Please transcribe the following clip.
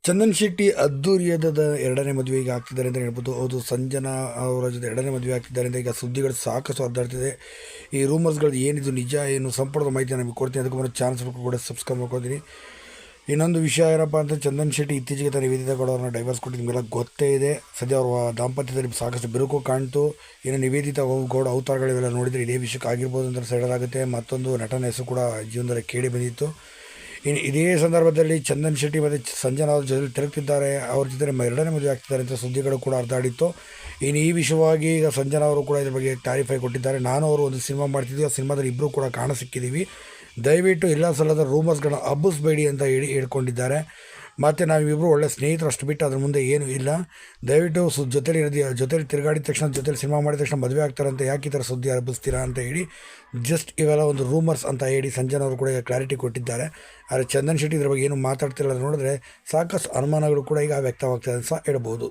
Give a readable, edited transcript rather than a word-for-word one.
ಚಂದನ್ ಶೆಟ್ಟಿ ಅದ್ದೂರಿಯಾದ ಎರಡನೇ ಮದುವೆ ಈಗ ಆಗ್ತಿದ್ದಾರೆ ಅಂತ ಹೇಳ್ಬೋದು. ಹೌದು, ಸಂಜನಾ ಅವರ ಜೊತೆ ಎರಡನೇ ಮದುವೆ ಆಗ್ತಿದ್ದಾರೆ ಅಂತ ಈಗ ಸುದ್ದಿಗಳು ಸಾಕಷ್ಟು ಹರಿದಾಡ್ತಿದೆ. ಈ ರೂಮರ್ಸ್ಗಳು ಏನಿದು ನಿಜ ಏನು ಸಂಪೂರ್ಣ ಮಾಹಿತಿ ನಮಗೆ ಕೊಡ್ತೀನಿ. ಅದಕ್ಕೆ ಬರೋ ಚಾನ್ಸ್ ಕೂಡ ಸಬ್ಸ್ಕ್ರೈಬ್ ಮಾಡ್ಕೊತೀನಿ. ಇನ್ನೊಂದು ವಿಷಯ ಏನಪ್ಪ ಅಂತ, ಚಂದನ್ ಶೆಟ್ಟಿ ಇತ್ತೀಚೆಗೆ ತನ್ನ ನಿವೇದಿತಾ ಗೌಡ ಅವ್ರನ್ನ ಡೈವರ್ಸ್ ಕೊಟ್ಟಿದ್ದು ನಿಮಗೆಲ್ಲ ಗೊತ್ತೇ ಇದೆ. ಸದ್ಯ ಅವರ ದಾಂಪತ್ಯದಲ್ಲಿ ಸಾಕಷ್ಟು ಬಿರುಕು ಕಾಣ್ತು. ಇನ್ನು ನಿವೇದಿತಾ ಗೌಡ ಅವತಾರಗಳಿವೆಲ್ಲ ನೋಡಿದರೆ ಇದೇ ವಿಷಯಕ್ಕೆ ಆಗಿರ್ಬೋದು ಅಂತ ಸೈಡಲ್ ಆಗುತ್ತೆ. ಮತ್ತೊಂದು ನಟನ ಹೆಸರು ಕೂಡ ಜೀವನದಲ್ಲಿ ಕೇಳಿ ಬಂದಿತ್ತು. ಇನ್ನು ಇದೇ ಸಂದರ್ಭದಲ್ಲಿ ಚಂದನ್ ಶೆಟ್ಟಿ ಮತ್ತು ಸಂಜನಾ ಅವ್ರ ಜೊತೆ ತಿರುಗ್ತಿದ್ದಾರೆ, ಅವ್ರ ಜೊತೆ ಎರಡನೇ ಮದುವೆ ಆಗ್ತಿದ್ದಾರೆ ಅಂತ ಸುದ್ದಿಗಳು ಕೂಡ ಹರಿದಾಡಿತ್ತು. ಇನ್ನು ಈ ವಿಷಯವಾಗಿ ಈಗ ಸಂಜನಾ ಅವರು ಕೂಡ ಇದ್ರ ಬಗ್ಗೆ ಕ್ಲಾರಿಫೈ ಕೊಟ್ಟಿದ್ದಾರೆ. ನಾನು ಅವರು ಒಂದು ಸಿನಿಮಾ ಮಾಡ್ತಿದ್ವಿ, ಆ ಸಿನಿಮಾದಲ್ಲಿ ಇಬ್ಬರು ಕೂಡ ಕಾಣಸಿಕ್ಕಿದ್ದೀವಿ, ದಯವಿಟ್ಟು ಎಲ್ಲ ಸಲದ ರೂಮರ್ಸ್ಗಳನ್ನ ಹಬ್ಬಿಸ್ಬೇಡಿ ಅಂತ ಹೇಳ್ಕೊಂಡಿದ್ದಾರೆ. ಮತ್ತು ನಾವಿಬ್ಬರು ಒಳ್ಳೆ ಸ್ನೇಹಿತರು, ಅಷ್ಟು ಬಿಟ್ಟು ಅದ್ರ ಮುಂದೆ ಏನೂ ಇಲ್ಲ. ದಯವಿಟ್ಟು ಜೊತೆಲಿ ತಿರುಗಾಡಿದ ತಕ್ಷಣ, ಜೊತೆಲಿ ಸಿನಿಮಾ ಮಾಡಿದ ತಕ್ಷಣ ಮದುವೆ ಆಗ್ತಾರಂತ ಯಾಕೆ ಈ ಥರ ಸುದ್ದಿ ಹಬ್ಬಿಸ್ತೀರಾ ಅಂತ ಹೇಳಿ ಜಸ್ಟ್ ಇವೆಲ್ಲ ಒಂದು ರೂಮರ್ಸ್ ಅಂತ ಹೇಳಿ ಸಂಜನಾ ಅವರು ಕೂಡ ಈಗ ಕ್ಲಾರಿಟಿ ಕೊಟ್ಟಿದ್ದಾರೆ. ಆದರೆ ಚಂದನ್ ಶೆಟ್ಟಿ ಇದ್ರ ಬಗ್ಗೆ ಏನು ಮಾತಾಡ್ತಿಲ್ಲ ನೋಡಿದ್ರೆ ಸಾಕಷ್ಟು ಅನುಮಾನಗಳು ಕೂಡ ಈಗ ವ್ಯಕ್ತವಾಗ್ತದೆ ಅಂತ ಹೇಳ್ಬೋದು.